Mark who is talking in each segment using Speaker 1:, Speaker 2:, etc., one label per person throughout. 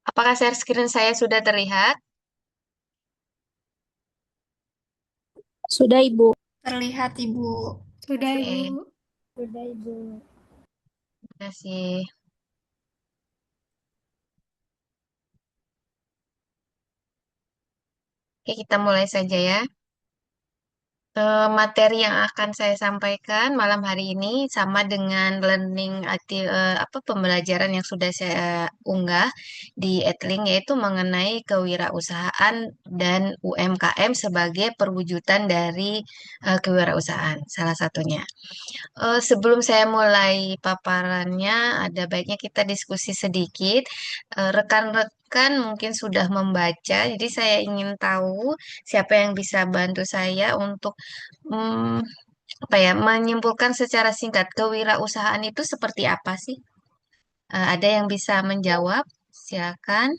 Speaker 1: Apakah share screen saya sudah terlihat?
Speaker 2: Sudah, Ibu.
Speaker 3: Terlihat, Ibu.
Speaker 2: Sudah, Ibu.
Speaker 1: Oke,
Speaker 2: Sudah, Ibu.
Speaker 1: terima kasih. Oke, kita mulai saja ya. Materi yang akan saya sampaikan malam hari ini sama dengan apa pembelajaran yang sudah saya unggah di Edlink, yaitu mengenai kewirausahaan dan UMKM sebagai perwujudan dari kewirausahaan salah satunya. Sebelum saya mulai paparannya, ada baiknya kita diskusi sedikit. Rekan-rekan mungkin sudah membaca, jadi saya ingin tahu siapa yang bisa bantu saya untuk hmm, apa ya, menyimpulkan secara singkat kewirausahaan itu seperti apa sih? Ada yang bisa menjawab? Silakan.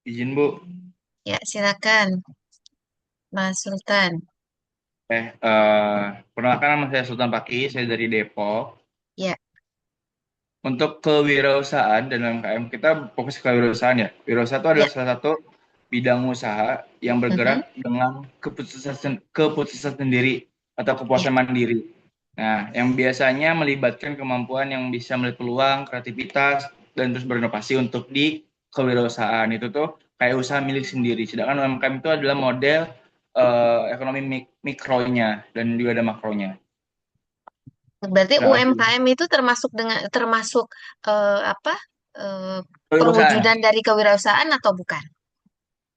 Speaker 4: Izin Bu.
Speaker 1: Ya, silakan, Mas Sultan.
Speaker 4: Perkenalkan nama saya Sultan Paki, saya dari Depok.
Speaker 1: Ya.
Speaker 4: Untuk kewirausahaan dan UMKM, kita fokus ke kewirausahaan ya. Wirausaha itu
Speaker 1: Ya.
Speaker 4: adalah salah satu bidang usaha yang
Speaker 1: Mhm.
Speaker 4: bergerak dengan keputusan sendiri atau
Speaker 1: Ya.
Speaker 4: kepuasan mandiri. Nah, yang biasanya melibatkan kemampuan yang bisa melihat peluang, kreativitas, dan terus berinovasi untuk di kewirausahaan. Itu tuh kayak usaha milik sendiri. Sedangkan UMKM itu adalah model ekonomi mikronya dan juga ada makronya.
Speaker 1: Berarti
Speaker 4: Terima kasih.
Speaker 1: UMKM itu termasuk apa
Speaker 4: Kewirausahaan
Speaker 1: perwujudan dari kewirausahaan atau bukan?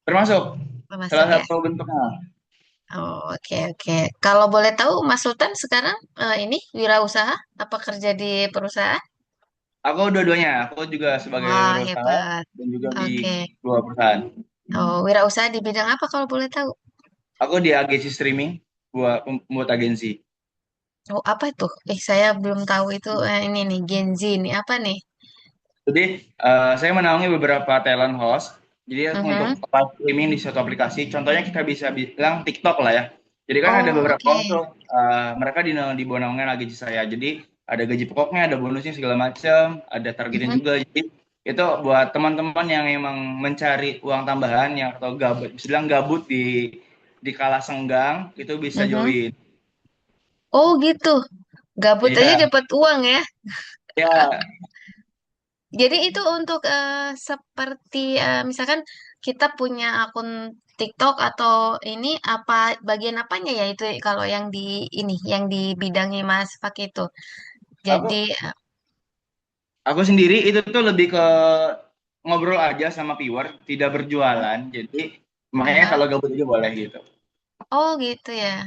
Speaker 4: termasuk
Speaker 1: Termasuk
Speaker 4: salah
Speaker 1: ya.
Speaker 4: satu bentuknya.
Speaker 1: Oh, oke oke. Kalau boleh tahu Mas Sultan sekarang ini wirausaha apa kerja di perusahaan?
Speaker 4: Aku dua-duanya. Aku juga sebagai
Speaker 1: Wah,
Speaker 4: wirausaha
Speaker 1: hebat.
Speaker 4: dan juga di
Speaker 1: Oke.
Speaker 4: dua perusahaan.
Speaker 1: Oh, wirausaha di bidang apa kalau boleh tahu?
Speaker 4: Aku di agensi streaming buat membuat agensi.
Speaker 1: Oh, apa itu? Saya belum tahu itu. Ini nih Gen Z ini apa nih?
Speaker 4: Jadi saya menaungi beberapa talent host. Jadi untuk
Speaker 1: Mhm.
Speaker 4: live streaming di suatu aplikasi, contohnya kita bisa bilang TikTok lah ya. Jadi kan ada
Speaker 1: Oh,
Speaker 4: beberapa
Speaker 1: oke.
Speaker 4: host tuh, mereka di bawah naungan agensi saya. Jadi ada gaji pokoknya, ada bonusnya segala macam, ada targetnya
Speaker 1: Mhm.
Speaker 4: juga. Jadi itu buat teman-teman yang emang mencari uang tambahan yang atau gabut, bisa bilang gabut di kala senggang, itu bisa
Speaker 1: Mhm.
Speaker 4: join.
Speaker 1: Oh, gitu. Gabut aja
Speaker 4: Iya,
Speaker 1: dapat uang ya.
Speaker 4: ya.
Speaker 1: Jadi itu untuk seperti misalkan kita punya akun TikTok atau ini apa bagian apanya ya itu kalau yang di ini yang di bidangi Mas pakai itu. Jadi
Speaker 4: Aku aku sendiri itu tuh lebih ke ngobrol aja sama viewer, tidak berjualan. Jadi makanya
Speaker 1: aha.
Speaker 4: kalau gabut aja boleh gitu.
Speaker 1: Oh gitu ya.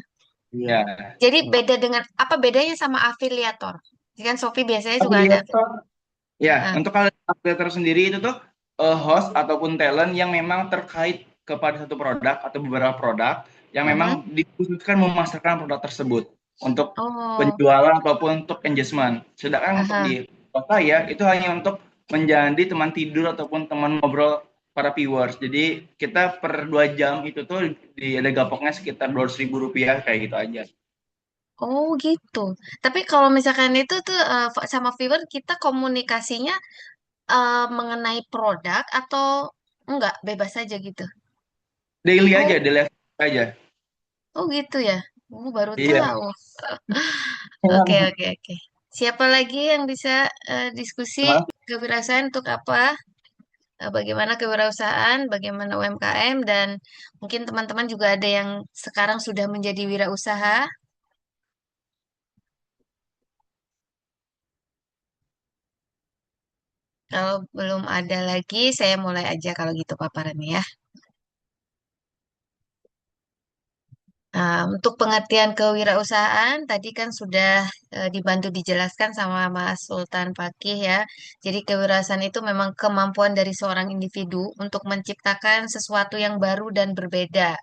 Speaker 4: Iya.
Speaker 1: Jadi beda dengan apa bedanya sama afiliator? Jadi kan Shopee biasanya juga ada.
Speaker 4: Afiliator. Ya,
Speaker 1: Ah,
Speaker 4: untuk kalian afiliator sendiri itu tuh host ataupun talent yang memang terkait kepada satu produk atau beberapa produk yang memang
Speaker 1: mhm.
Speaker 4: dikhususkan memasarkan produk tersebut untuk
Speaker 1: Oh,
Speaker 4: penjualan ataupun untuk engagement. Sedangkan untuk
Speaker 1: aha.
Speaker 4: di saya itu hanya untuk menjadi teman tidur ataupun teman ngobrol para viewers. Jadi kita per 2 jam itu tuh ada gapoknya sekitar 200.000 rupiah kayak gitu aja.
Speaker 1: Oh gitu. Tapi kalau misalkan itu tuh sama viewer kita komunikasinya mengenai produk atau enggak bebas aja gitu.
Speaker 4: Daily
Speaker 1: Oh,
Speaker 4: aja, daily aja.
Speaker 1: oh gitu ya. Baru
Speaker 4: Iya.
Speaker 1: tahu. Oke oke oke. Siapa lagi yang bisa diskusi
Speaker 4: Mas,
Speaker 1: kewirausahaan untuk apa? Bagaimana kewirausahaan, bagaimana UMKM dan mungkin teman-teman juga ada yang sekarang sudah menjadi wirausaha. Kalau belum ada lagi, saya mulai aja kalau gitu paparannya ya. Untuk pengertian kewirausahaan tadi kan sudah dibantu dijelaskan sama Mas Sultan Fakih ya. Jadi kewirausahaan itu memang kemampuan dari seorang individu untuk menciptakan sesuatu yang baru dan berbeda.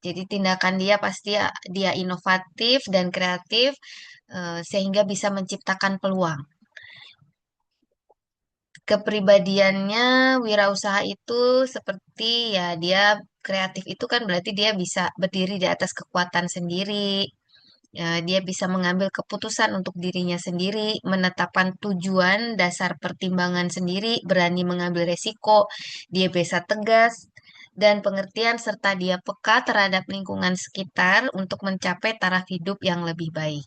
Speaker 1: Jadi tindakan dia pasti dia inovatif dan kreatif sehingga bisa menciptakan peluang. Kepribadiannya wirausaha itu seperti ya dia kreatif itu kan berarti dia bisa berdiri di atas kekuatan sendiri. Dia bisa mengambil keputusan untuk dirinya sendiri, menetapkan tujuan, dasar pertimbangan sendiri, berani mengambil resiko, dia bisa tegas, dan pengertian serta dia peka terhadap lingkungan sekitar untuk mencapai taraf hidup yang lebih baik.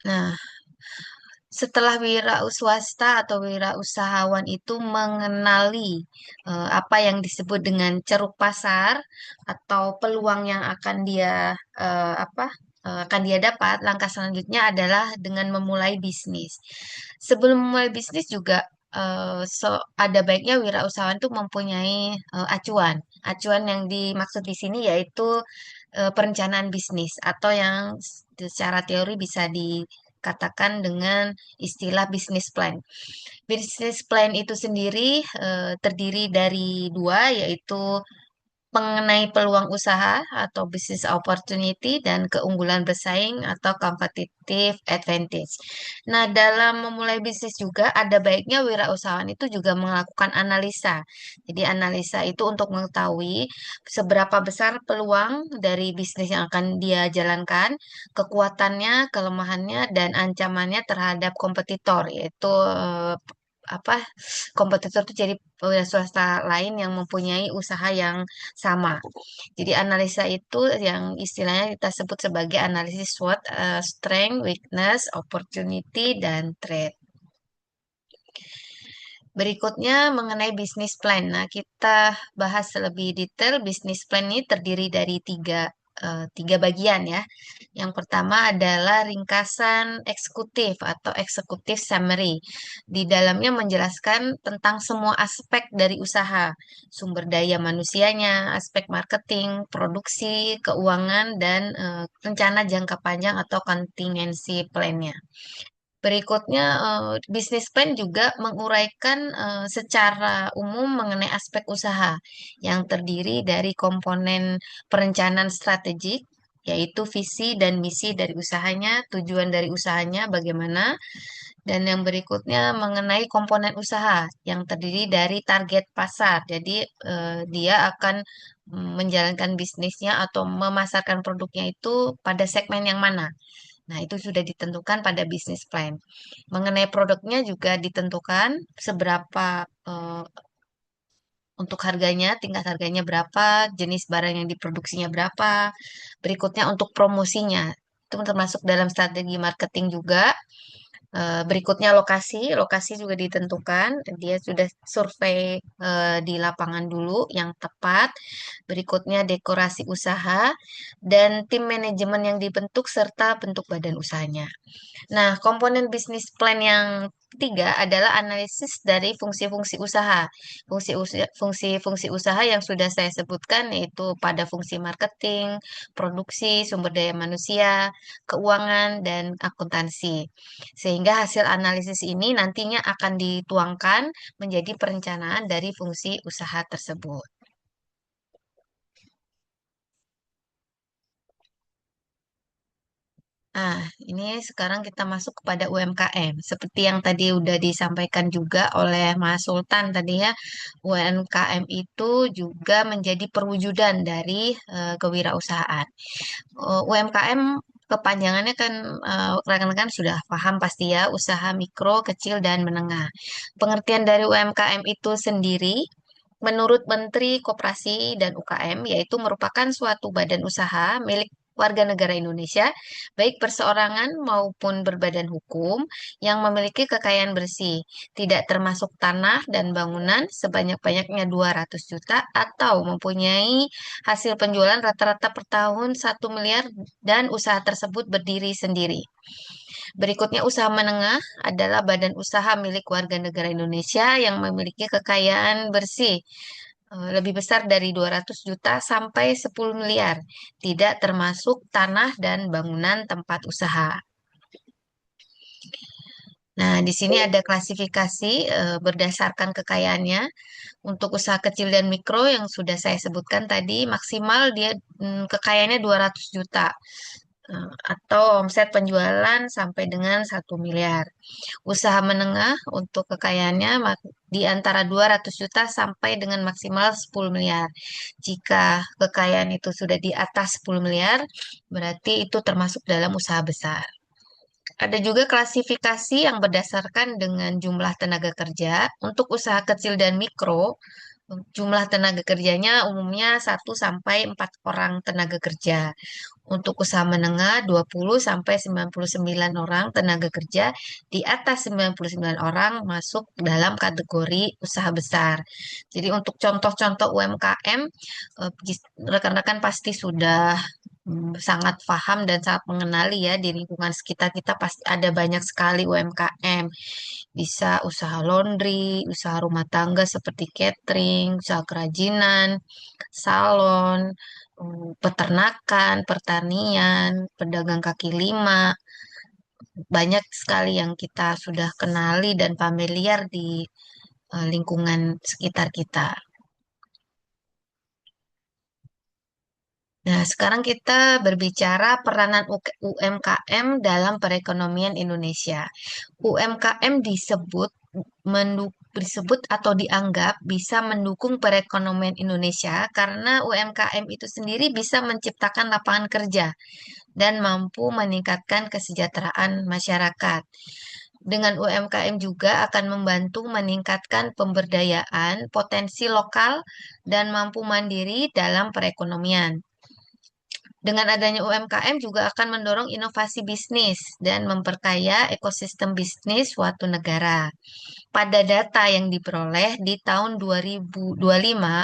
Speaker 1: Nah, setelah wira swasta atau wirausahawan itu mengenali apa yang disebut dengan ceruk pasar atau peluang yang akan dia akan dia dapat, langkah selanjutnya adalah dengan memulai bisnis. Sebelum memulai bisnis juga ada baiknya wirausahawan itu mempunyai acuan. Acuan yang dimaksud di sini yaitu perencanaan bisnis atau yang secara teori bisa dikatakan dengan istilah business plan. Business plan itu sendiri terdiri dari dua, yaitu mengenai peluang usaha atau business opportunity dan keunggulan bersaing atau competitive advantage. Nah, dalam memulai bisnis juga ada baiknya wirausahawan itu juga melakukan analisa. Jadi analisa itu untuk mengetahui seberapa besar peluang dari bisnis yang akan dia jalankan, kekuatannya, kelemahannya, dan ancamannya terhadap kompetitor, yaitu apa kompetitor itu jadi swasta lain yang mempunyai usaha yang sama. Jadi analisa itu yang istilahnya kita sebut sebagai analisis SWOT, strength, weakness, opportunity, dan threat. Berikutnya mengenai bisnis plan. Nah, kita bahas lebih detail. Bisnis plan ini terdiri dari tiga bagian ya. Yang pertama adalah ringkasan eksekutif atau executive summary. Di dalamnya menjelaskan tentang semua aspek dari usaha, sumber daya manusianya, aspek marketing, produksi, keuangan, dan rencana jangka panjang atau contingency plan-nya. Berikutnya, bisnis plan juga menguraikan secara umum mengenai aspek usaha yang terdiri dari komponen perencanaan strategik, yaitu visi dan misi dari usahanya, tujuan dari usahanya bagaimana, dan yang berikutnya mengenai komponen usaha yang terdiri dari target pasar. Jadi, dia akan menjalankan bisnisnya atau memasarkan produknya itu pada segmen yang mana. Nah, itu sudah ditentukan pada bisnis plan. Mengenai produknya juga ditentukan seberapa untuk harganya, tingkat harganya berapa, jenis barang yang diproduksinya berapa. Berikutnya untuk promosinya, itu termasuk dalam strategi marketing juga. Berikutnya lokasi, lokasi juga ditentukan. Dia sudah survei di lapangan dulu yang tepat. Berikutnya dekorasi usaha dan tim manajemen yang dibentuk serta bentuk badan usahanya. Nah, komponen bisnis plan yang ketiga adalah analisis dari fungsi-fungsi usaha. Fungsi-fungsi usaha yang sudah saya sebutkan yaitu pada fungsi marketing, produksi, sumber daya manusia, keuangan, dan akuntansi. Sehingga hasil analisis ini nantinya akan dituangkan menjadi perencanaan dari fungsi usaha tersebut. Nah, ini sekarang kita masuk kepada UMKM. Seperti yang tadi udah disampaikan juga oleh Mas Sultan tadi ya, UMKM itu juga menjadi perwujudan dari kewirausahaan. UMKM kepanjangannya kan rekan-rekan sudah paham pasti ya, usaha mikro, kecil, dan menengah. Pengertian dari UMKM itu sendiri menurut Menteri Koperasi dan UKM, yaitu merupakan suatu badan usaha milik warga negara Indonesia, baik perseorangan maupun berbadan hukum, yang memiliki kekayaan bersih, tidak termasuk tanah dan bangunan sebanyak-banyaknya 200 juta, atau mempunyai hasil penjualan rata-rata per tahun 1 miliar dan usaha tersebut berdiri sendiri. Berikutnya usaha menengah adalah badan usaha milik warga negara Indonesia yang memiliki kekayaan bersih lebih besar dari 200 juta sampai 10 miliar, tidak termasuk tanah dan bangunan tempat usaha. Nah, di sini ada klasifikasi berdasarkan kekayaannya. Untuk usaha kecil dan mikro yang sudah saya sebutkan tadi, maksimal dia kekayaannya 200 juta. atau omset penjualan sampai dengan 1 miliar. Usaha menengah untuk kekayaannya di antara 200 juta sampai dengan maksimal 10 miliar. Jika kekayaan itu sudah di atas 10 miliar, berarti itu termasuk dalam usaha besar. Ada juga klasifikasi yang berdasarkan dengan jumlah tenaga kerja. Untuk usaha kecil dan mikro, jumlah tenaga kerjanya umumnya 1 sampai 4 orang tenaga kerja. Untuk usaha menengah 20 sampai 99 orang tenaga kerja, di atas 99 orang masuk dalam kategori usaha besar. Jadi untuk contoh-contoh UMKM, rekan-rekan pasti sudah sangat paham dan sangat mengenali ya, di lingkungan sekitar kita pasti ada banyak sekali UMKM. Bisa usaha laundry, usaha rumah tangga seperti catering, usaha kerajinan, salon, peternakan, pertanian, pedagang kaki lima. Banyak sekali yang kita sudah kenali dan familiar di lingkungan sekitar kita. Nah, sekarang kita berbicara peranan UMKM dalam perekonomian Indonesia. UMKM disebut atau dianggap bisa mendukung perekonomian Indonesia karena UMKM itu sendiri bisa menciptakan lapangan kerja dan mampu meningkatkan kesejahteraan masyarakat. Dengan UMKM juga akan membantu meningkatkan pemberdayaan potensi lokal dan mampu mandiri dalam perekonomian. Dengan adanya UMKM juga akan mendorong inovasi bisnis dan memperkaya ekosistem bisnis suatu negara. Pada data yang diperoleh di tahun 2025,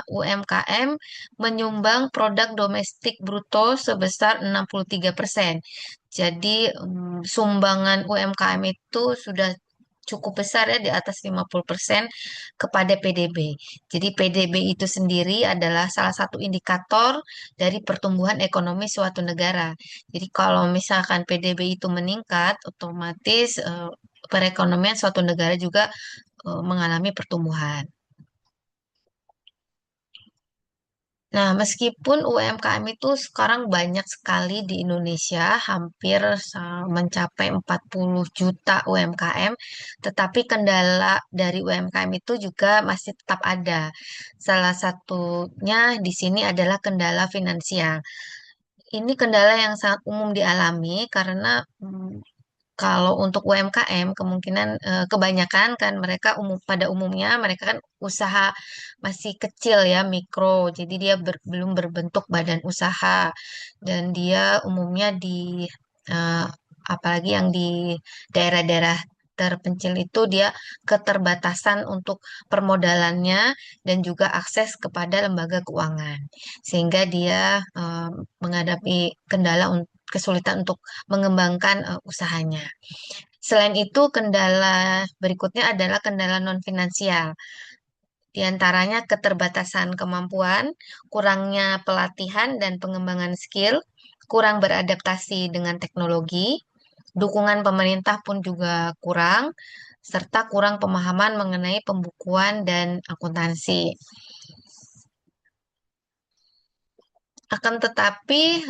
Speaker 1: UMKM menyumbang produk domestik bruto sebesar 63%. Jadi, sumbangan UMKM itu sudah cukup besar ya, di atas 50% kepada PDB. Jadi PDB itu sendiri adalah salah satu indikator dari pertumbuhan ekonomi suatu negara. Jadi kalau misalkan PDB itu meningkat, otomatis perekonomian suatu negara juga mengalami pertumbuhan. Nah, meskipun UMKM itu sekarang banyak sekali di Indonesia, hampir mencapai 40 juta UMKM, tetapi kendala dari UMKM itu juga masih tetap ada. Salah satunya di sini adalah kendala finansial. Ini kendala yang sangat umum dialami karena kalau untuk UMKM kemungkinan kebanyakan kan mereka pada umumnya mereka kan usaha masih kecil ya, mikro. Jadi dia belum berbentuk badan usaha dan dia umumnya eh, apalagi yang di daerah-daerah terpencil itu dia keterbatasan untuk permodalannya dan juga akses kepada lembaga keuangan. Sehingga dia menghadapi kesulitan untuk mengembangkan usahanya. Selain itu, kendala berikutnya adalah kendala non-finansial. Di antaranya keterbatasan kemampuan, kurangnya pelatihan dan pengembangan skill, kurang beradaptasi dengan teknologi, dukungan pemerintah pun juga kurang, serta kurang pemahaman mengenai pembukuan dan akuntansi. Akan tetapi,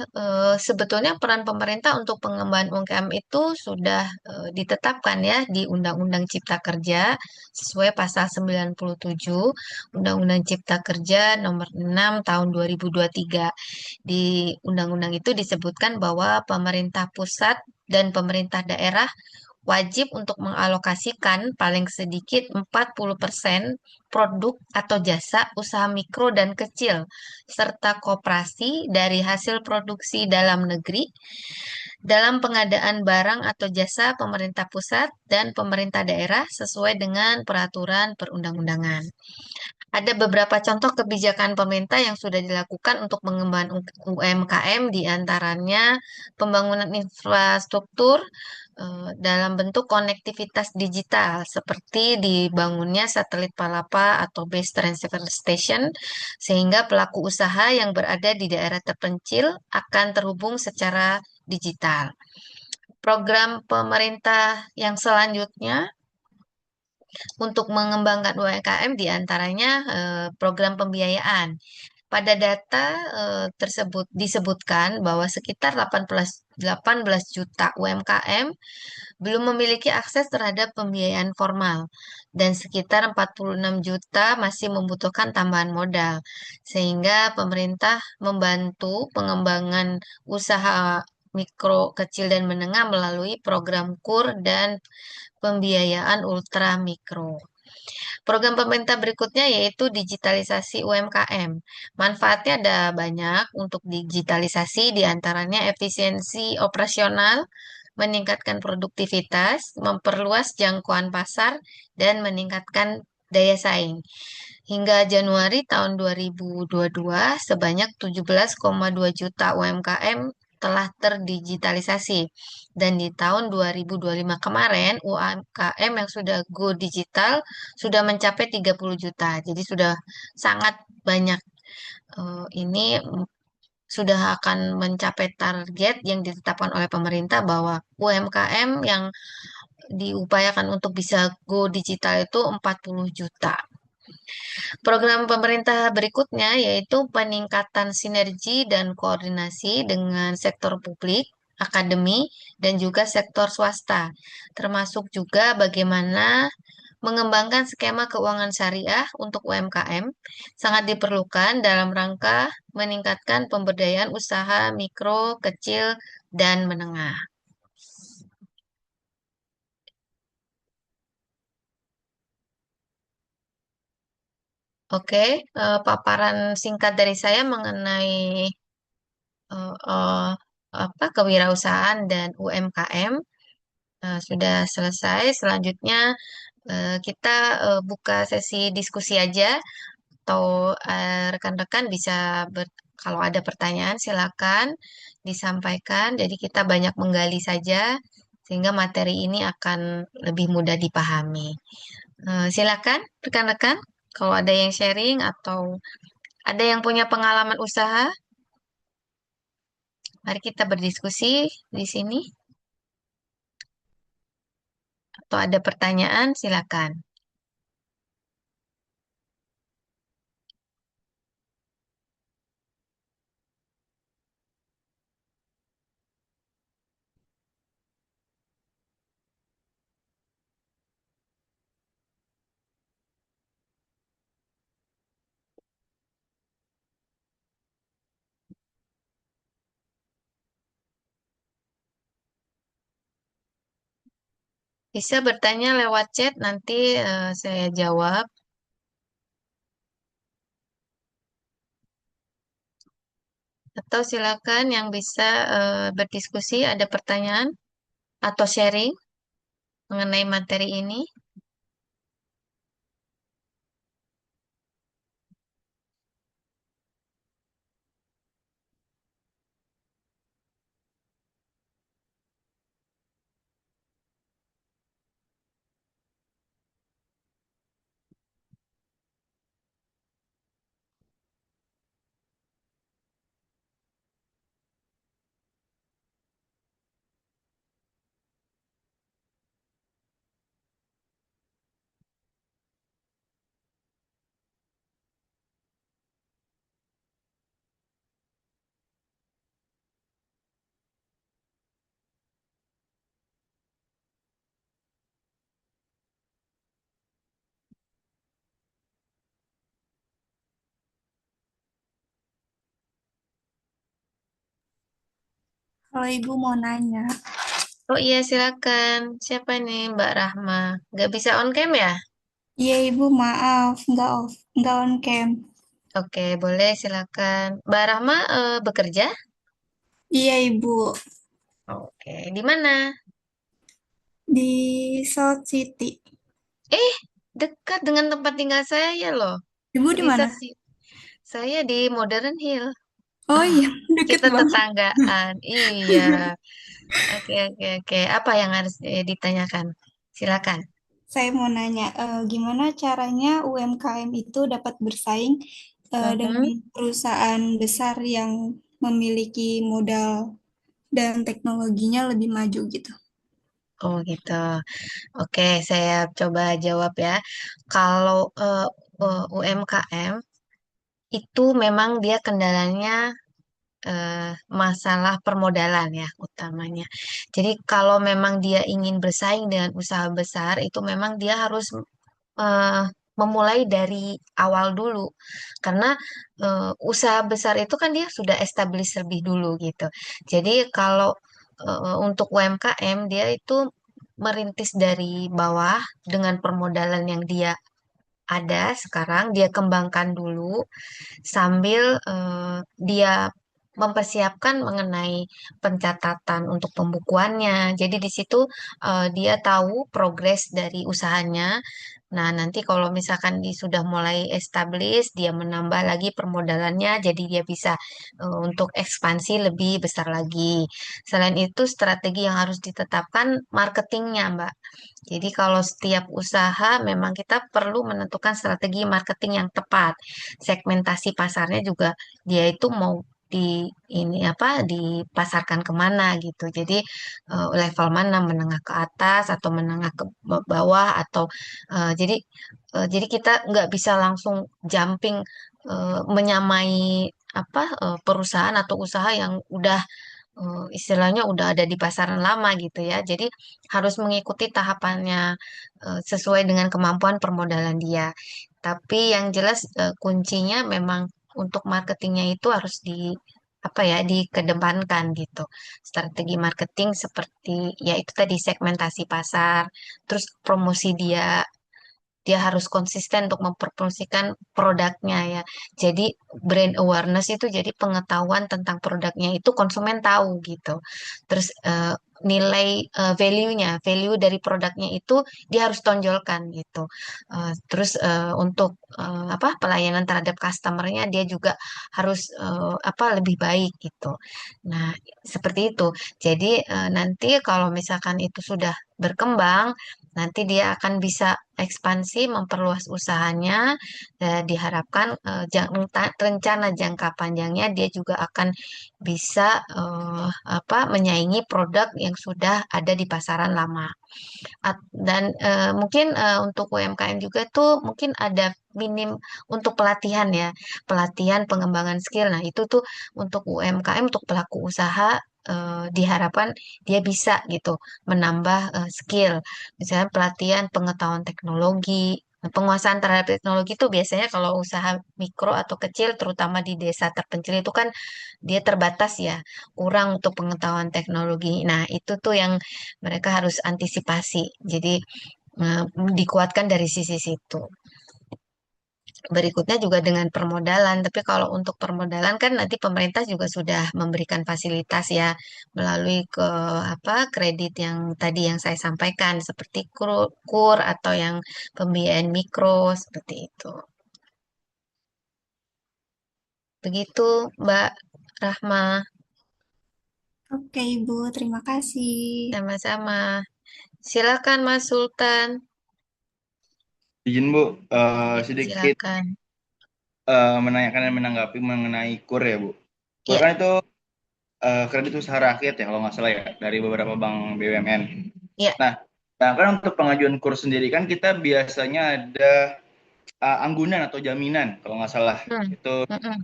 Speaker 1: sebetulnya peran pemerintah untuk pengembangan UMKM itu sudah ditetapkan ya di Undang-Undang Cipta Kerja sesuai pasal 97 Undang-Undang Cipta Kerja nomor 6 tahun 2023. Di undang-undang itu disebutkan bahwa pemerintah pusat dan pemerintah daerah wajib untuk mengalokasikan paling sedikit 40% produk atau jasa usaha mikro dan kecil serta koperasi dari hasil produksi dalam negeri dalam pengadaan barang atau jasa pemerintah pusat dan pemerintah daerah sesuai dengan peraturan perundang-undangan. Ada beberapa contoh kebijakan pemerintah yang sudah dilakukan untuk mengembangkan UMKM, di antaranya pembangunan infrastruktur dalam bentuk konektivitas digital, seperti dibangunnya satelit Palapa atau Base Transfer Station, sehingga pelaku usaha yang berada di daerah terpencil akan terhubung secara digital. Program pemerintah yang selanjutnya untuk mengembangkan UMKM diantaranya program pembiayaan. Pada data tersebut disebutkan bahwa sekitar 18 juta UMKM belum memiliki akses terhadap pembiayaan formal dan sekitar 46 juta masih membutuhkan tambahan modal. Sehingga pemerintah membantu pengembangan usaha mikro, kecil, dan menengah melalui program KUR dan pembiayaan ultra mikro. Program pemerintah berikutnya yaitu digitalisasi UMKM. Manfaatnya ada banyak untuk digitalisasi, diantaranya efisiensi operasional, meningkatkan produktivitas, memperluas jangkauan pasar, dan meningkatkan daya saing. Hingga Januari tahun 2022, sebanyak 17,2 juta UMKM telah terdigitalisasi. Dan di tahun 2025 kemarin, UMKM yang sudah go digital sudah mencapai 30 juta. Jadi sudah sangat banyak. Ini sudah akan mencapai target yang ditetapkan oleh pemerintah bahwa UMKM yang diupayakan untuk bisa go digital itu 40 juta. Program pemerintah berikutnya yaitu peningkatan sinergi dan koordinasi dengan sektor publik, akademi, dan juga sektor swasta, termasuk juga bagaimana mengembangkan skema keuangan syariah untuk UMKM sangat diperlukan dalam rangka meningkatkan pemberdayaan usaha mikro, kecil, dan menengah. Oke, paparan singkat dari saya mengenai eh, eh, kewirausahaan dan UMKM sudah selesai. Selanjutnya kita buka sesi diskusi aja atau rekan-rekan bisa kalau ada pertanyaan silakan disampaikan. Jadi kita banyak menggali saja sehingga materi ini akan lebih mudah dipahami. Silakan rekan-rekan kalau ada yang sharing atau ada yang punya pengalaman usaha, mari kita berdiskusi di sini. Atau ada pertanyaan, silakan. Bisa bertanya lewat chat, nanti saya jawab. Atau silakan yang bisa berdiskusi, ada pertanyaan atau sharing mengenai materi ini.
Speaker 2: Kalau Ibu mau nanya,
Speaker 1: Oh iya, silakan. Siapa nih, Mbak Rahma? Nggak bisa on cam ya?
Speaker 2: iya Ibu maaf, nggak on cam.
Speaker 1: Oke, boleh silakan. Mbak Rahma bekerja?
Speaker 2: Iya Ibu,
Speaker 1: Oke, di mana?
Speaker 2: di South City.
Speaker 1: Eh, dekat dengan tempat tinggal saya loh.
Speaker 2: Ibu di
Speaker 1: Di
Speaker 2: mana?
Speaker 1: Sasi. Saya di Modern Hill.
Speaker 2: Oh
Speaker 1: Ah,
Speaker 2: iya, deket
Speaker 1: kita
Speaker 2: banget.
Speaker 1: tetanggaan. Iya. Oke, oke, oke. Apa yang harus ditanyakan? Silakan.
Speaker 2: Saya mau nanya, gimana caranya UMKM itu dapat bersaing
Speaker 1: Mhm.
Speaker 2: dengan perusahaan besar yang memiliki modal dan teknologinya lebih maju gitu?
Speaker 1: Oh gitu. Oke, saya coba jawab ya. Kalau UMKM itu memang dia kendalanya masalah permodalan ya utamanya. Jadi kalau memang dia ingin bersaing dengan usaha besar, itu memang dia harus eh, memulai dari awal dulu. Karena usaha besar itu kan dia sudah establish lebih dulu gitu. Jadi kalau untuk UMKM dia itu merintis dari bawah dengan permodalan yang dia ada sekarang, dia kembangkan dulu sambil dia mempersiapkan mengenai pencatatan untuk pembukuannya. Jadi di situ dia tahu progres dari usahanya. Nah, nanti kalau misalkan dia sudah mulai establish, dia menambah lagi permodalannya, jadi dia bisa untuk ekspansi lebih besar lagi. Selain itu, strategi yang harus ditetapkan marketingnya, Mbak. Jadi kalau setiap usaha memang kita perlu menentukan strategi marketing yang tepat. Segmentasi pasarnya juga dia itu mau di ini apa dipasarkan kemana gitu. Jadi level mana menengah ke atas atau menengah ke bawah atau jadi kita nggak bisa langsung jumping menyamai perusahaan atau usaha yang udah istilahnya udah ada di pasaran lama gitu ya. Jadi harus mengikuti tahapannya sesuai dengan kemampuan permodalan dia. Tapi yang jelas kuncinya memang untuk marketingnya itu harus dikedepankan gitu. Strategi marketing seperti ya itu tadi segmentasi pasar, terus promosi dia dia harus konsisten untuk mempromosikan produknya ya. Jadi brand awareness itu jadi pengetahuan tentang produknya itu konsumen tahu gitu. Terus nilai value dari produknya itu dia harus tonjolkan gitu. Terus untuk pelayanan terhadap customernya dia juga harus lebih baik gitu. Nah, seperti itu. Jadi nanti kalau misalkan itu sudah berkembang, nanti dia akan bisa ekspansi, memperluas usahanya. Diharapkan rencana jangka panjangnya dia juga akan bisa menyaingi produk yang sudah ada di pasaran lama. Dan mungkin untuk UMKM juga tuh mungkin ada minim untuk pelatihan ya, pelatihan pengembangan skill. Nah, itu tuh untuk UMKM, untuk pelaku usaha diharapkan dia bisa gitu menambah skill. Misalnya pelatihan pengetahuan teknologi. Nah, penguasaan terhadap teknologi itu biasanya kalau usaha mikro atau kecil, terutama di desa terpencil itu kan dia terbatas ya, kurang untuk pengetahuan teknologi. Nah, itu tuh yang mereka harus antisipasi. Jadi eh, dikuatkan dari sisi situ. Berikutnya juga dengan permodalan, tapi kalau untuk permodalan kan nanti pemerintah juga sudah memberikan fasilitas ya melalui kredit yang tadi yang saya sampaikan seperti KUR atau yang pembiayaan mikro seperti itu. Begitu Mbak Rahma,
Speaker 2: Oke, Ibu, terima kasih.
Speaker 1: sama-sama. Silakan Mas Sultan.
Speaker 4: Izin Bu,
Speaker 1: Ya,
Speaker 4: sedikit
Speaker 1: silakan.
Speaker 4: menanyakan dan menanggapi mengenai KUR ya Bu. KUR
Speaker 1: Ya,
Speaker 4: kan itu kredit usaha rakyat ya kalau nggak salah ya dari beberapa bank BUMN.
Speaker 1: ya.
Speaker 4: Nah, sedangkan untuk pengajuan KUR sendiri kan kita biasanya ada anggunan atau jaminan kalau nggak salah
Speaker 1: Hmm.
Speaker 4: itu
Speaker 1: Mm-mm.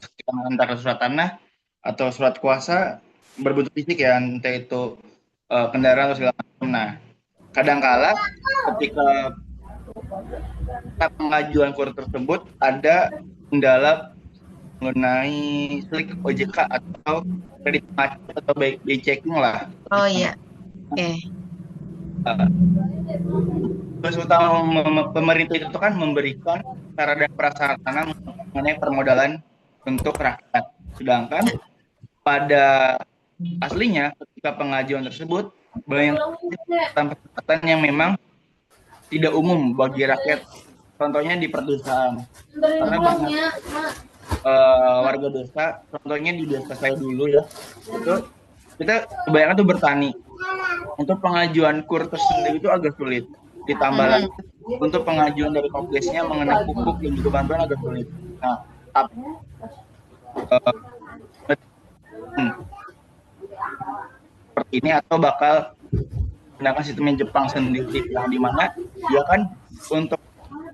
Speaker 4: antara surat tanah atau surat kuasa berbentuk fisik ya entah itu kendaraan atau segala macam. Nah, kadangkala ketika pengajuan KUR tersebut ada kendala mengenai slik OJK atau kredit macet atau BI checking lah.
Speaker 1: Oh iya, oke.
Speaker 4: Tugas utama pemerintah itu kan memberikan cara dan prasarana mengenai permodalan untuk rakyat. Sedangkan pada aslinya ketika pengajuan tersebut banyak persyaratan yang memang tidak umum bagi rakyat. Contohnya di perdesaan. Karena banyak warga desa, contohnya di desa saya dulu ya, itu kita kebanyakan tuh bertani. Untuk pengajuan KUR tersendiri itu agak sulit. Ditambah lagi
Speaker 1: Mm-mm.
Speaker 4: untuk pengajuan dari Kopdesnya mengenai pupuk dan juga bantuan agak sulit. Nah, tapi seperti ini atau bakal menggunakan sistem Jepang sendiri yang dimana dia kan untuk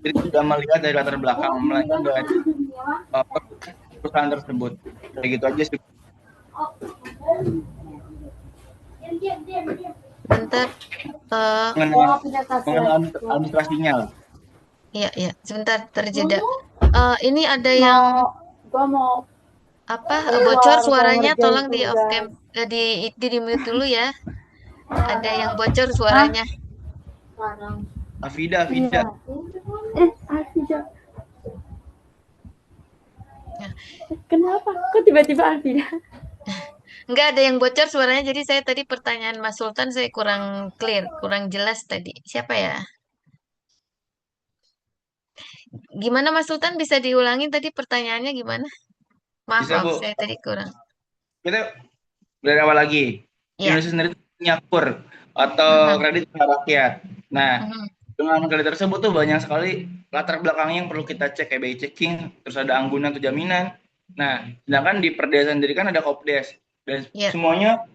Speaker 4: Jadi tidak melihat dari latar belakang, melainkan dari uh, perusahaan tersebut. Kayak gitu aja sih
Speaker 1: Bentar. eh
Speaker 4: mengenai mengenai administrasinya.
Speaker 1: ya, ya, sebentar terjeda. Ini ada yang
Speaker 3: mau gua mau
Speaker 1: apa bocor
Speaker 3: keluar mau
Speaker 1: suaranya,
Speaker 3: ngerjain
Speaker 1: tolong di off cam,
Speaker 3: tugas
Speaker 1: di mute dulu ya. Ada yang bocor suaranya.
Speaker 3: sekarang.
Speaker 4: Afida,
Speaker 3: Iya.
Speaker 4: Afida.
Speaker 3: Alfida,
Speaker 1: Ya.
Speaker 3: kenapa? Kok tiba-tiba Alfida?
Speaker 1: Nggak ada yang bocor suaranya, jadi saya tadi pertanyaan Mas Sultan saya kurang clear, kurang jelas tadi. Siapa ya? Gimana Mas Sultan, bisa diulangi tadi pertanyaannya gimana? Maaf,
Speaker 4: Bisa
Speaker 1: maaf,
Speaker 4: Bu.
Speaker 1: saya tadi kurang.
Speaker 4: Kita dari awal lagi.
Speaker 1: Ya.
Speaker 4: Indonesia sendiri punya KUR atau
Speaker 1: Mhm,
Speaker 4: kredit usaha rakyat. Nah,
Speaker 1: mhm.
Speaker 4: dengan kredit tersebut tuh banyak sekali latar belakangnya yang perlu kita cek kayak BI checking, terus ada anggunan atau jaminan. Nah, sedangkan di Perdesa sendiri kan ada Kopdes dan
Speaker 1: Ya.
Speaker 4: semuanya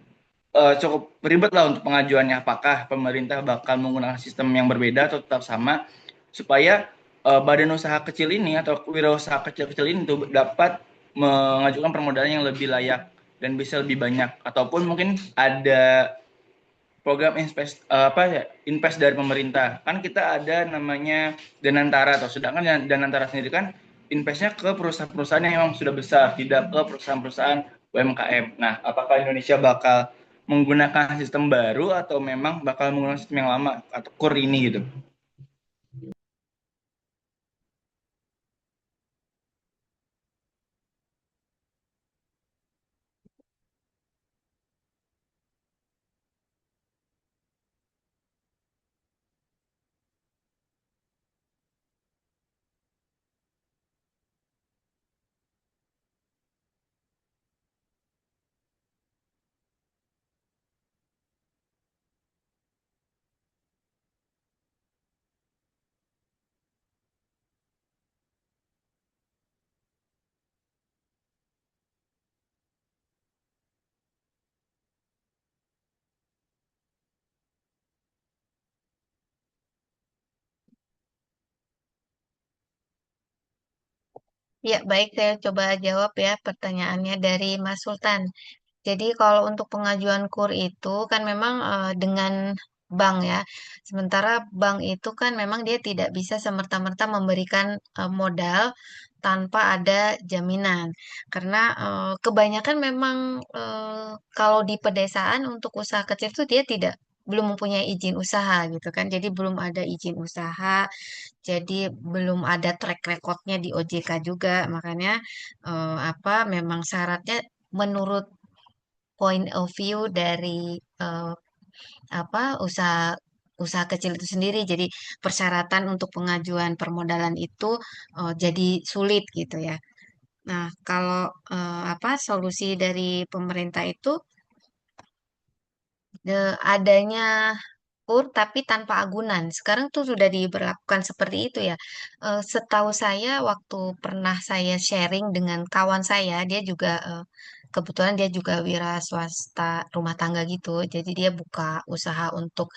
Speaker 4: cukup ribet lah untuk pengajuannya. Apakah pemerintah bakal menggunakan sistem yang berbeda atau tetap sama supaya badan usaha kecil ini atau wirausaha kecil-kecil ini tuh dapat mengajukan permodalan yang lebih layak dan bisa lebih banyak ataupun mungkin ada program apa ya invest dari pemerintah kan kita ada namanya Danantara atau sedangkan Danantara sendiri kan investnya ke perusahaan-perusahaan yang memang sudah besar tidak ke perusahaan-perusahaan UMKM. Nah, apakah Indonesia bakal menggunakan sistem baru atau memang bakal menggunakan sistem yang lama atau KUR ini gitu?
Speaker 1: Ya, baik, saya coba jawab ya pertanyaannya dari Mas Sultan. Jadi kalau untuk pengajuan KUR itu kan memang dengan bank ya. Sementara bank itu kan memang dia tidak bisa semerta-merta memberikan modal tanpa ada jaminan. Karena kebanyakan memang kalau di pedesaan untuk usaha kecil itu dia tidak belum mempunyai izin usaha gitu kan. Jadi belum ada izin usaha, jadi belum ada track recordnya di OJK juga. Makanya apa memang syaratnya menurut point of view dari apa usaha usaha kecil itu sendiri. Jadi persyaratan untuk pengajuan permodalan itu jadi sulit gitu ya. Nah, kalau apa solusi dari pemerintah itu adanya kur tapi tanpa agunan. Sekarang tuh sudah diberlakukan seperti itu ya. Setahu saya waktu pernah saya sharing dengan kawan saya, dia juga kebetulan dia juga wira swasta rumah tangga gitu. Jadi dia buka usaha untuk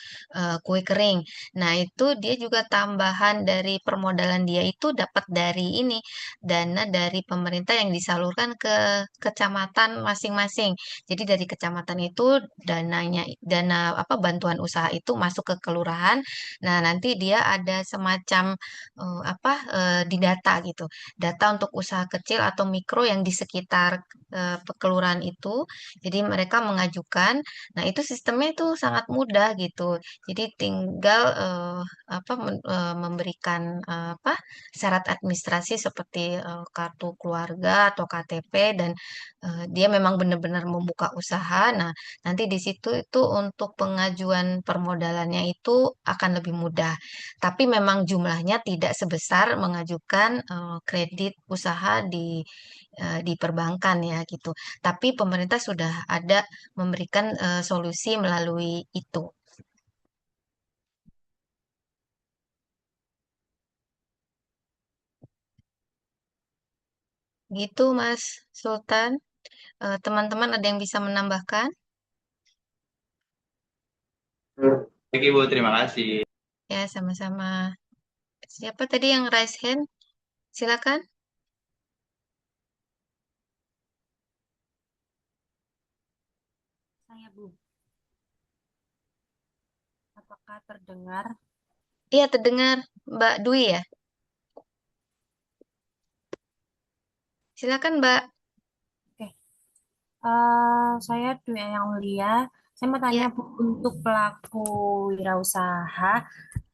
Speaker 1: kue kering. Nah, itu dia juga tambahan dari permodalan dia itu dapat dari ini dana dari pemerintah yang disalurkan ke kecamatan masing-masing. Jadi dari kecamatan itu dana apa bantuan usaha itu masuk ke kelurahan. Nah, nanti dia ada semacam apa di data gitu. Data untuk usaha kecil atau mikro yang di sekitar kelurahan itu. Jadi mereka mengajukan. Nah, itu sistemnya itu sangat mudah gitu. Jadi tinggal apa memberikan apa syarat administrasi seperti kartu keluarga atau KTP dan dia memang benar-benar membuka usaha. Nah, nanti di situ itu untuk pengajuan permodalannya itu akan lebih mudah. Tapi memang jumlahnya tidak sebesar mengajukan kredit usaha di perbankan ya gitu. Tapi pemerintah sudah ada memberikan solusi melalui itu. Gitu Mas Sultan. Teman-teman ada yang bisa menambahkan?
Speaker 4: Oke Bu, terima kasih.
Speaker 1: Ya, sama-sama. Siapa tadi yang raise hand? Silakan.
Speaker 5: Saya, Bu. Apakah terdengar?
Speaker 1: Iya, terdengar. Mbak Dwi ya? Silakan, Mbak.
Speaker 5: Oke. Saya Dwi Yang Mulia. Saya mau tanya,
Speaker 1: Ya.
Speaker 5: Bu, untuk pelaku wirausaha,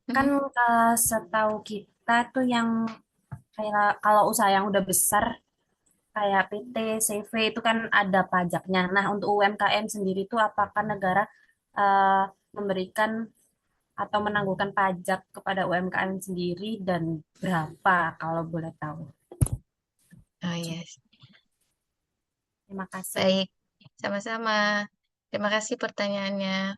Speaker 5: kan
Speaker 1: Mhm.
Speaker 5: setahu kita tuh yang kayak kalau usaha yang udah besar, kayak PT, CV itu kan ada pajaknya. Nah, untuk UMKM sendiri tuh apakah negara eh, memberikan atau menangguhkan pajak kepada UMKM sendiri dan berapa kalau boleh tahu?
Speaker 1: Oh, yes.
Speaker 5: Terima kasih.
Speaker 1: Baik. Sama-sama. Terima kasih pertanyaannya.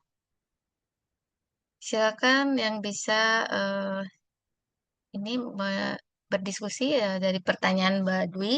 Speaker 1: Silakan yang bisa eh, ini berdiskusi ya dari pertanyaan Mbak Dwi.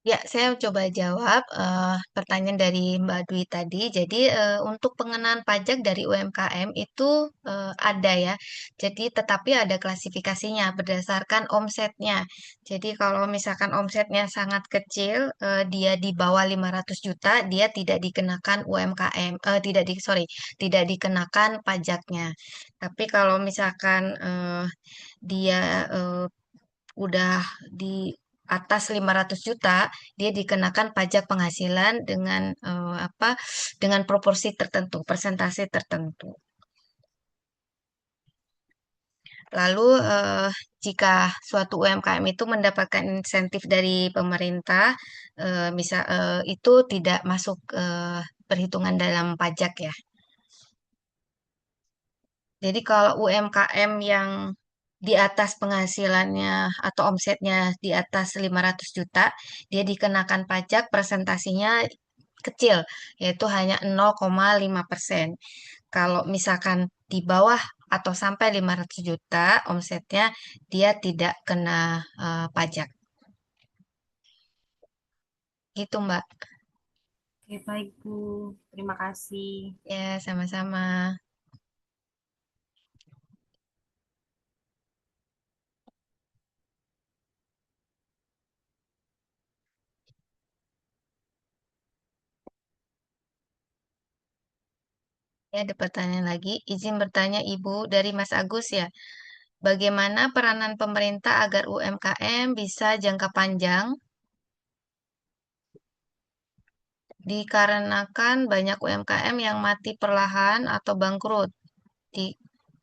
Speaker 1: Ya, saya coba jawab pertanyaan dari Mbak Dwi tadi. Jadi, untuk pengenaan pajak dari UMKM itu ada ya. Jadi, tetapi ada klasifikasinya berdasarkan omsetnya. Jadi, kalau misalkan omsetnya sangat kecil, dia di bawah 500 juta, dia tidak dikenakan UMKM, tidak dikenakan pajaknya. Tapi kalau misalkan dia udah di atas 500 juta, dia dikenakan pajak penghasilan dengan dengan proporsi tertentu, persentase tertentu. Lalu jika suatu UMKM itu mendapatkan insentif dari pemerintah, itu tidak masuk perhitungan dalam pajak ya. Jadi kalau UMKM yang di atas penghasilannya atau omsetnya di atas 500 juta, dia dikenakan pajak presentasinya kecil, yaitu hanya 0,5%. Kalau misalkan di bawah atau sampai 500 juta omsetnya, dia tidak kena pajak. Gitu, Mbak.
Speaker 5: Oke, baik, Bu. Terima kasih.
Speaker 1: Ya, sama-sama. Ya, ada pertanyaan lagi. Izin bertanya, Ibu, dari Mas Agus ya. Bagaimana peranan pemerintah agar UMKM bisa jangka panjang? Dikarenakan banyak UMKM yang mati perlahan atau bangkrut. Di,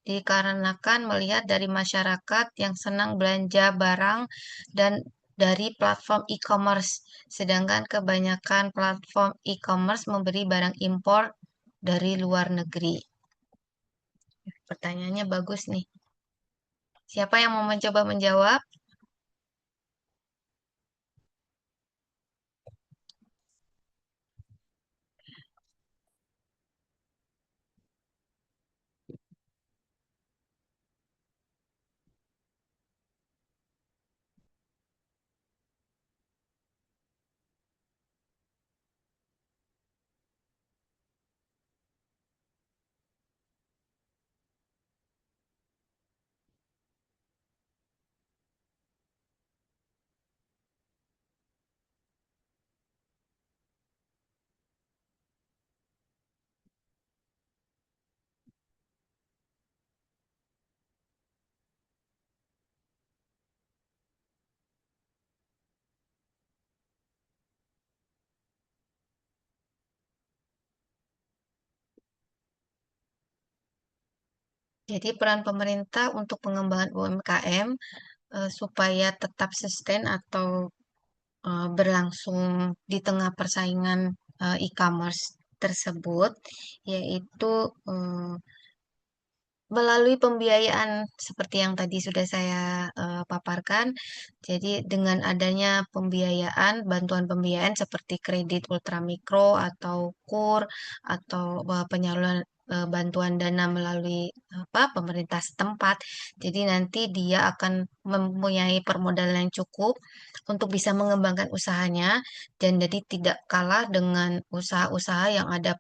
Speaker 1: dikarenakan melihat dari masyarakat yang senang belanja barang dan dari platform e-commerce, sedangkan kebanyakan platform e-commerce memberi barang impor dari luar negeri. Pertanyaannya bagus nih. Siapa yang mau mencoba menjawab? Jadi peran pemerintah untuk pengembangan UMKM supaya tetap sustain atau berlangsung di tengah persaingan e-commerce tersebut, yaitu melalui pembiayaan seperti yang tadi sudah saya paparkan. Jadi dengan adanya pembiayaan, bantuan pembiayaan seperti kredit ultramikro atau KUR atau penyaluran bantuan dana melalui pemerintah setempat. Jadi nanti dia akan mempunyai permodalan yang cukup untuk bisa mengembangkan usahanya dan jadi tidak kalah dengan usaha-usaha yang ada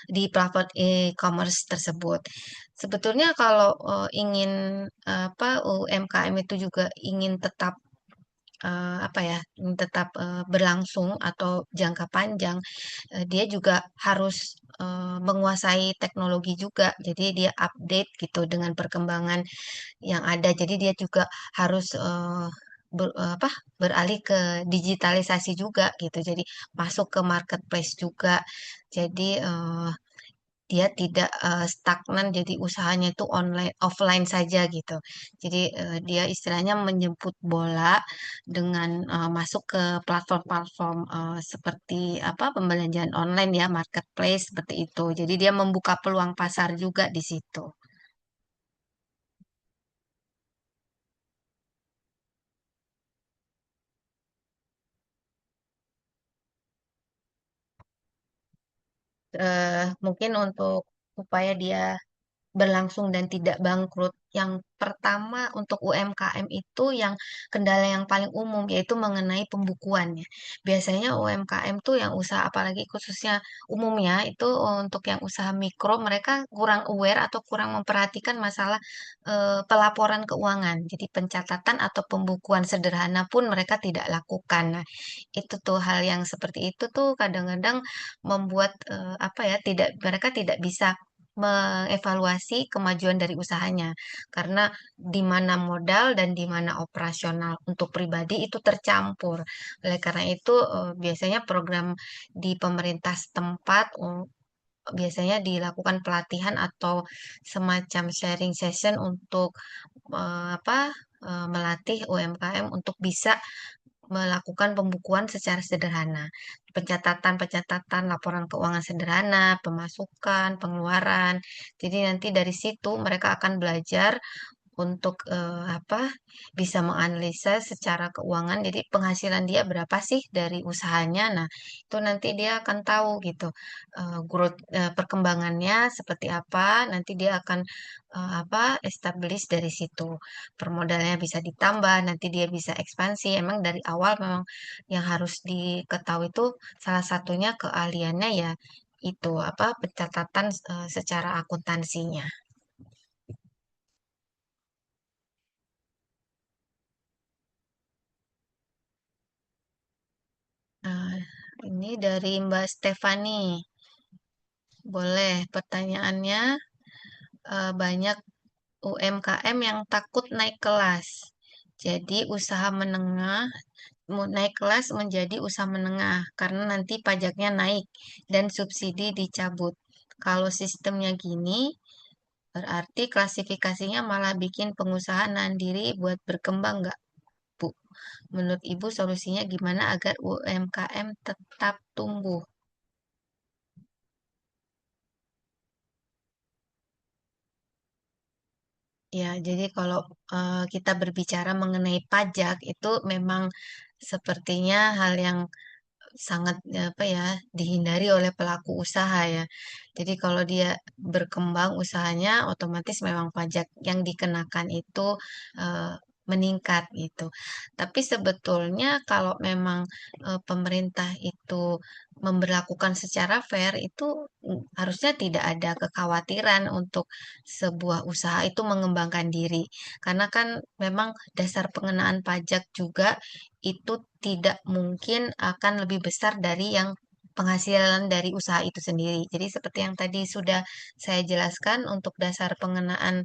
Speaker 1: di platform e-commerce tersebut. Sebetulnya kalau ingin UMKM itu juga ingin tetap ingin tetap berlangsung atau jangka panjang, dia juga harus menguasai teknologi juga. Jadi dia update gitu dengan perkembangan yang ada. Jadi dia juga harus beralih ke digitalisasi juga gitu. Jadi masuk ke marketplace juga. Jadi dia tidak stagnan, jadi usahanya itu online offline saja gitu. Jadi dia istilahnya menjemput bola dengan masuk ke platform-platform seperti pembelanjaan online ya, marketplace seperti itu. Jadi dia membuka peluang pasar juga di situ. Mungkin untuk upaya dia berlangsung dan tidak bangkrut. Yang pertama untuk UMKM itu yang kendala yang paling umum yaitu mengenai pembukuannya. Biasanya UMKM tuh yang usaha apalagi khususnya umumnya itu untuk yang usaha mikro mereka kurang aware atau kurang memperhatikan masalah pelaporan keuangan. Jadi pencatatan atau pembukuan sederhana pun mereka tidak lakukan. Nah, itu tuh hal yang seperti itu tuh kadang-kadang membuat tidak mereka tidak bisa mengevaluasi kemajuan dari usahanya karena di mana modal dan di mana operasional untuk pribadi itu tercampur. Oleh karena itu biasanya program di pemerintah setempat biasanya dilakukan pelatihan atau semacam sharing session untuk melatih UMKM untuk bisa melakukan pembukuan secara sederhana. Pencatatan-pencatatan laporan keuangan sederhana, pemasukan, pengeluaran. Jadi nanti dari situ mereka akan belajar untuk bisa menganalisa secara keuangan. Jadi penghasilan dia berapa sih dari usahanya. Nah, itu nanti dia akan tahu gitu perkembangannya seperti apa. Nanti dia akan establish dari situ. Permodalannya bisa ditambah, nanti dia bisa ekspansi. Emang dari awal memang yang harus diketahui itu salah satunya keahliannya ya itu pencatatan secara akuntansinya. Nah, ini dari Mbak Stefani. Boleh pertanyaannya, banyak UMKM yang takut naik kelas. Jadi usaha menengah naik kelas menjadi usaha menengah karena nanti pajaknya naik dan subsidi dicabut. Kalau sistemnya gini, berarti klasifikasinya malah bikin pengusaha nahan diri buat berkembang nggak, Bu? Menurut Ibu solusinya gimana agar UMKM tetap tumbuh? Ya, jadi kalau kita berbicara mengenai pajak itu memang sepertinya hal yang sangat dihindari oleh pelaku usaha ya. Jadi kalau dia berkembang usahanya otomatis memang pajak yang dikenakan itu eh, meningkat gitu. Tapi sebetulnya kalau memang pemerintah itu memberlakukan secara fair itu harusnya tidak ada kekhawatiran untuk sebuah usaha itu mengembangkan diri. Karena kan memang dasar pengenaan pajak juga itu tidak mungkin akan lebih besar dari yang penghasilan dari usaha itu sendiri. Jadi seperti yang tadi sudah saya jelaskan untuk dasar pengenaan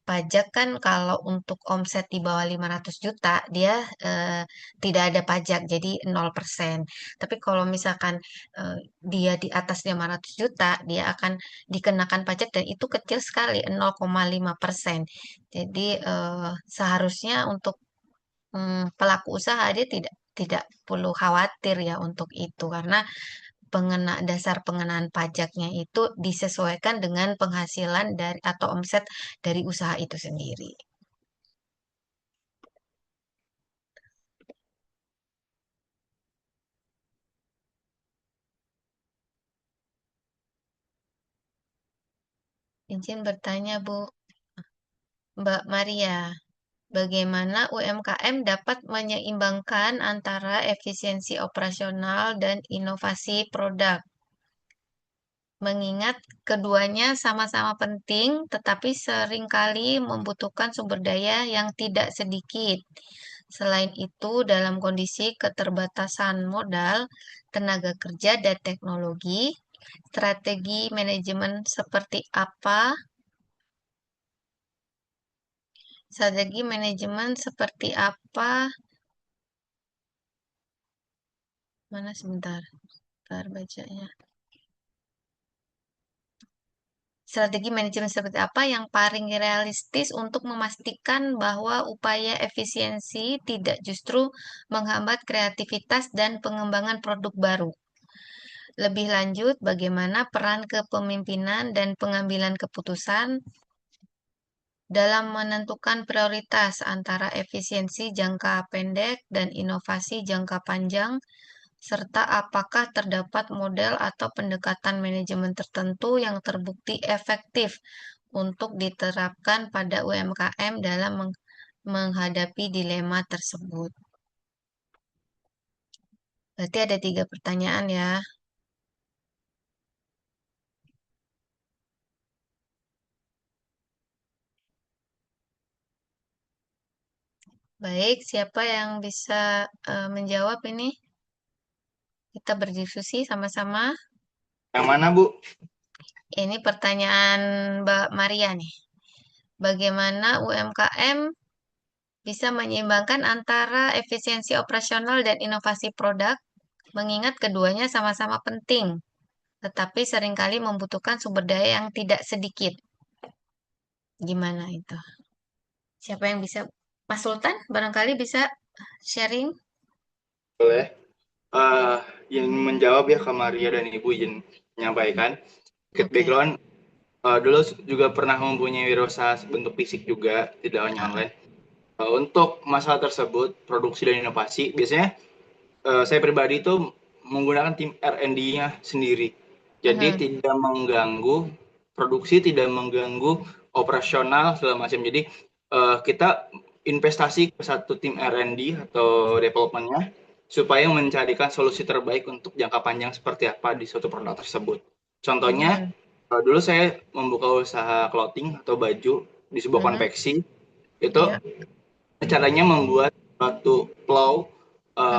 Speaker 1: pajak kan kalau untuk omset di bawah 500 juta dia eh, tidak ada pajak jadi 0%. Tapi kalau misalkan dia di atas 500 juta dia akan dikenakan pajak dan itu kecil sekali 0,5%. Jadi seharusnya untuk pelaku usaha dia tidak perlu khawatir ya untuk itu karena dasar pengenaan pajaknya itu disesuaikan dengan penghasilan dari atau omset dari usaha itu sendiri. Izin bertanya, Bu. Mbak Maria, bagaimana UMKM dapat menyeimbangkan antara efisiensi operasional dan inovasi produk? Mengingat keduanya sama-sama penting, tetapi seringkali membutuhkan sumber daya yang tidak sedikit. Selain itu, dalam kondisi keterbatasan modal, tenaga kerja, dan teknologi, strategi manajemen seperti apa? Strategi manajemen seperti apa? Mana sebentar, bentar bacanya. Strategi manajemen seperti apa yang paling realistis untuk memastikan bahwa upaya efisiensi tidak justru menghambat kreativitas dan pengembangan produk baru? Lebih lanjut, bagaimana peran kepemimpinan dan pengambilan keputusan dalam menentukan prioritas antara efisiensi jangka pendek dan inovasi jangka panjang, serta apakah terdapat model atau pendekatan manajemen tertentu yang terbukti efektif untuk diterapkan pada UMKM dalam menghadapi dilema tersebut. Berarti ada 3 pertanyaan ya. Baik, siapa yang bisa menjawab ini? Kita berdiskusi sama-sama.
Speaker 4: Yang mana, Bu?
Speaker 1: Ini pertanyaan Mbak Maria nih. Bagaimana UMKM bisa menyeimbangkan antara efisiensi operasional dan inovasi produk, mengingat keduanya sama-sama penting, tetapi seringkali membutuhkan sumber daya yang tidak sedikit. Gimana itu? Siapa yang bisa? Mas Sultan, barangkali bisa sharing?
Speaker 4: Boleh. Yang menjawab ya ke Maria dan Ibu izin menyampaikan.
Speaker 1: Oke.
Speaker 4: Background, dulu juga pernah mempunyai wirausaha bentuk fisik juga, tidak hanya online. Untuk masalah tersebut, produksi dan inovasi, biasanya saya pribadi itu menggunakan tim R&D-nya sendiri. Jadi tidak mengganggu produksi, tidak mengganggu operasional segala macam. Jadi kita investasi ke satu tim R&D atau development-nya supaya mencarikan solusi terbaik untuk jangka panjang seperti apa di suatu produk tersebut. Contohnya, dulu saya membuka usaha clothing atau baju di sebuah konveksi. Itu caranya membuat suatu flow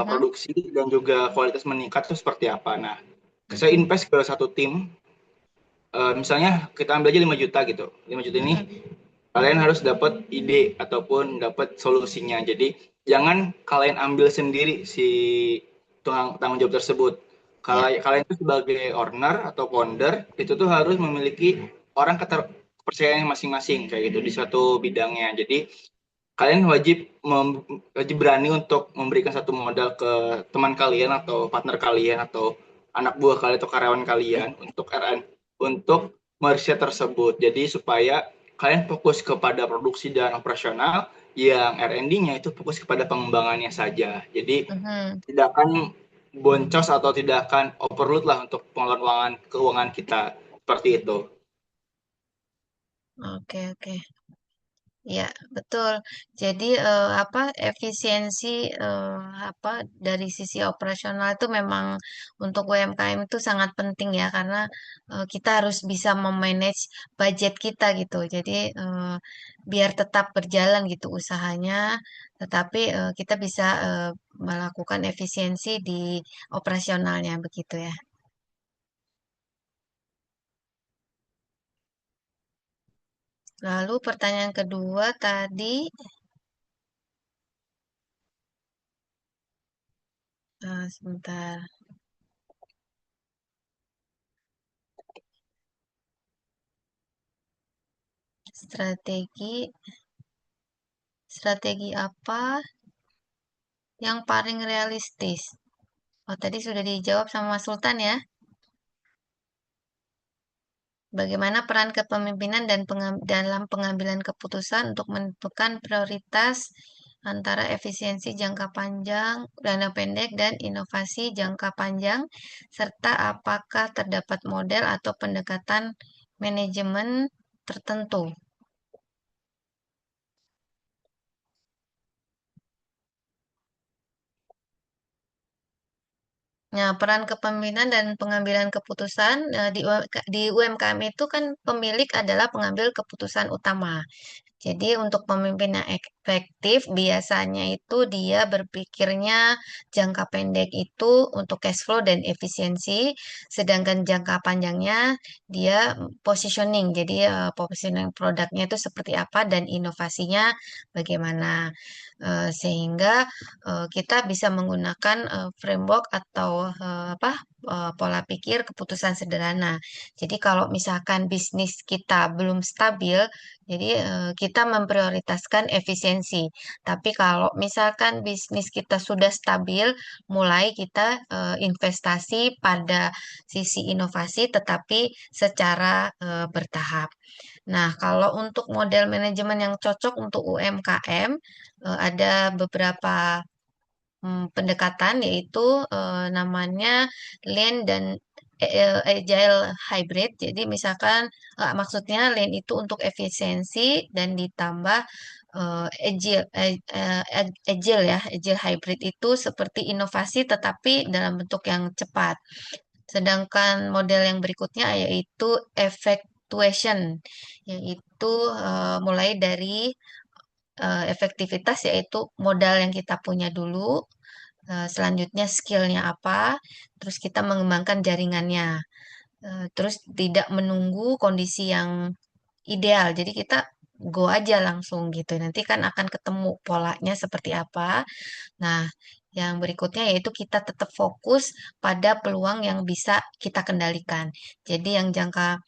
Speaker 4: produksi dan juga kualitas meningkat itu seperti apa. Nah, saya invest ke satu tim, misalnya kita ambil aja 5 juta gitu. 5 juta ini kalian harus dapat ide ataupun dapat solusinya. Jadi jangan kalian ambil sendiri si tanggung jawab tersebut. Kalian itu sebagai owner atau founder itu tuh harus memiliki orang kepercayaan masing-masing kayak gitu di suatu bidangnya. Jadi kalian wajib berani untuk memberikan satu modal ke teman kalian atau partner kalian atau anak buah kalian atau karyawan kalian untuk RN untuk meriset tersebut. Jadi supaya kalian fokus kepada produksi dan operasional, yang R&D-nya itu fokus kepada pengembangannya saja. Jadi tidak akan boncos atau tidak akan overload lah untuk pengelolaan keuangan kita seperti itu.
Speaker 1: Oke. Ya, betul. Jadi efisiensi dari sisi operasional itu memang untuk UMKM itu sangat penting ya karena kita harus bisa memanage budget kita gitu. Jadi biar tetap berjalan gitu usahanya, tetapi kita bisa melakukan efisiensi di operasionalnya begitu ya. Lalu pertanyaan kedua tadi, sebentar. Strategi apa Yang paling realistis. Oh, tadi sudah dijawab sama Mas Sultan ya. Bagaimana peran kepemimpinan dan dalam pengambilan keputusan untuk menentukan prioritas antara efisiensi jangka panjang, dana pendek, dan inovasi jangka panjang, serta apakah terdapat model atau pendekatan manajemen tertentu. Nah, peran kepemimpinan dan pengambilan keputusan di UMKM itu kan pemilik adalah pengambil keputusan utama. Jadi untuk pemimpin yang efektif biasanya itu dia berpikirnya jangka pendek itu untuk cash flow dan efisiensi, sedangkan jangka panjangnya dia positioning. Jadi positioning produknya itu seperti apa dan inovasinya bagaimana. Sehingga kita bisa menggunakan framework atau pola pikir keputusan sederhana. Jadi kalau misalkan bisnis kita belum stabil, jadi kita memprioritaskan efisiensi. Tapi kalau misalkan bisnis kita sudah stabil, mulai kita investasi pada sisi inovasi, tetapi secara bertahap. Nah, kalau untuk model manajemen yang cocok untuk UMKM, ada beberapa pendekatan yaitu namanya Lean dan Agile Hybrid. Jadi misalkan maksudnya Lean itu untuk efisiensi dan ditambah Agile ya. Agile Hybrid itu seperti inovasi tetapi dalam bentuk yang cepat. Sedangkan model yang berikutnya yaitu Effectuation, yaitu mulai dari efektivitas yaitu modal yang kita punya dulu, selanjutnya skillnya apa, terus kita mengembangkan jaringannya, terus tidak menunggu kondisi yang ideal. Jadi kita go aja langsung gitu. Nanti kan akan ketemu polanya seperti apa. Nah, yang berikutnya yaitu kita tetap fokus pada peluang yang bisa kita kendalikan. Jadi yang jangka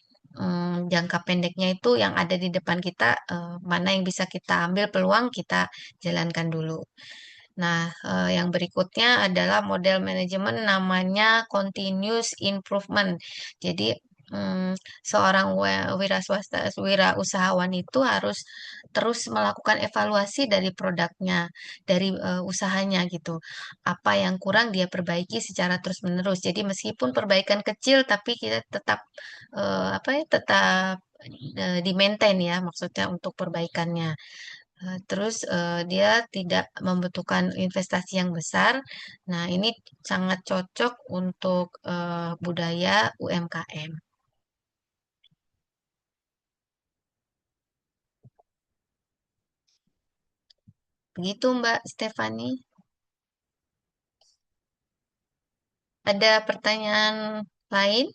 Speaker 1: pendeknya itu yang ada di depan kita, mana yang bisa kita ambil peluang, kita jalankan dulu. Nah, yang berikutnya adalah model manajemen namanya continuous improvement. Jadi, seorang wira swasta, wira usahawan itu harus terus melakukan evaluasi dari produknya, dari usahanya gitu. Apa yang kurang dia perbaiki secara terus-menerus. Jadi meskipun perbaikan kecil, tapi kita tetap tetap di maintain ya, maksudnya untuk perbaikannya. Terus dia tidak membutuhkan investasi yang besar. Nah, ini sangat cocok untuk budaya UMKM. Begitu, Mbak Stefani. Ada pertanyaan lain?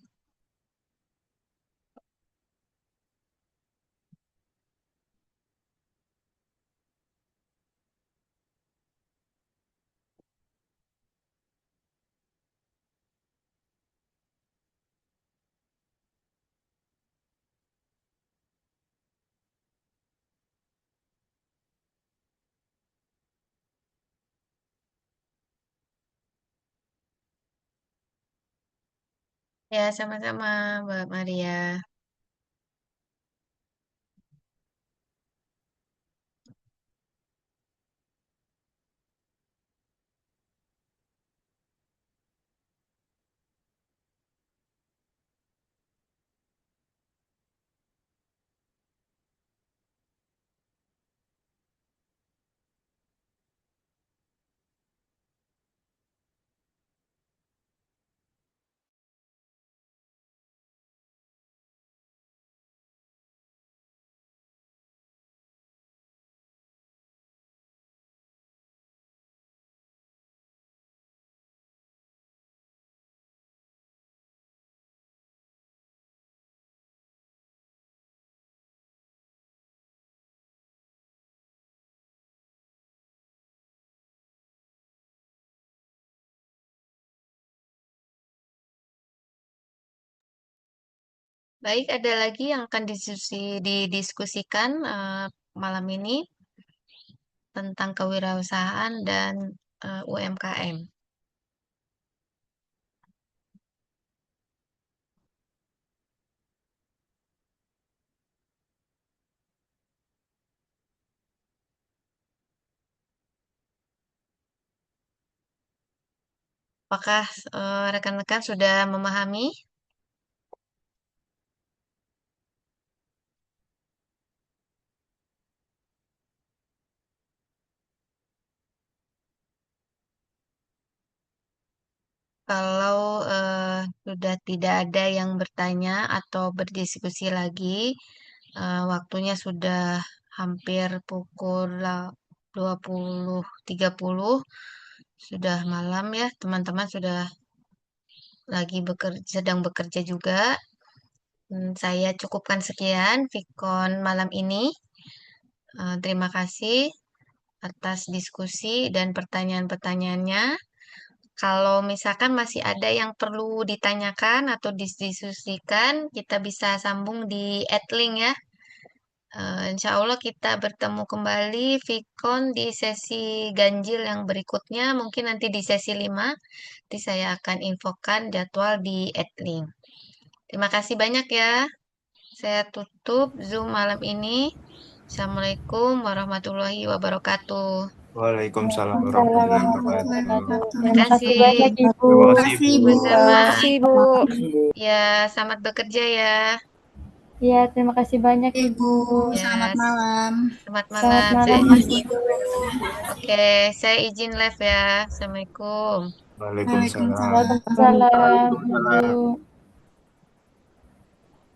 Speaker 1: Ya, sama-sama, Mbak Maria. Baik, ada lagi yang akan didiskusikan malam ini tentang kewirausahaan dan UMKM. Apakah rekan-rekan sudah memahami? Kalau sudah tidak ada yang bertanya atau berdiskusi lagi, waktunya sudah hampir pukul 20.30, sudah malam ya, teman-teman sudah lagi sedang bekerja juga. Saya cukupkan sekian Vkon malam ini. Terima kasih atas diskusi dan pertanyaan-pertanyaannya. Kalau misalkan masih ada yang perlu ditanyakan atau didiskusikan, kita bisa sambung di Adlink ya. Insya Allah kita bertemu kembali Vkon di sesi ganjil yang berikutnya. Mungkin nanti di sesi 5, nanti saya akan infokan jadwal di Adlink. Terima kasih banyak ya. Saya tutup Zoom malam ini. Assalamualaikum warahmatullahi wabarakatuh.
Speaker 6: Waalaikumsalam
Speaker 3: Waalaikumsalam
Speaker 6: warahmatullahi
Speaker 3: warahmatullahi
Speaker 6: wabarakatuh.
Speaker 3: wabarakatuh.
Speaker 1: Terima
Speaker 3: Terima kasih
Speaker 1: kasih.
Speaker 3: banyak Ibu.
Speaker 6: Terima
Speaker 2: Terima
Speaker 6: kasih,
Speaker 2: kasih,
Speaker 6: Bu.
Speaker 2: Bu.
Speaker 1: Sama-sama.
Speaker 3: Kasih Bu.
Speaker 1: Ya, selamat bekerja ya.
Speaker 3: Ya, terima kasih banyak
Speaker 2: Ibu,
Speaker 3: Ibu.
Speaker 2: selamat
Speaker 1: Ya,
Speaker 2: malam.
Speaker 1: selamat
Speaker 3: Selamat
Speaker 1: malam.
Speaker 3: malam
Speaker 2: Terima
Speaker 3: Ibu.
Speaker 2: kasih, Bu.
Speaker 1: Oke, saya izin live ya. Assalamualaikum.
Speaker 6: Waalaikumsalam.
Speaker 2: Waalaikumsalam.
Speaker 3: Waalaikumsalam Ibu.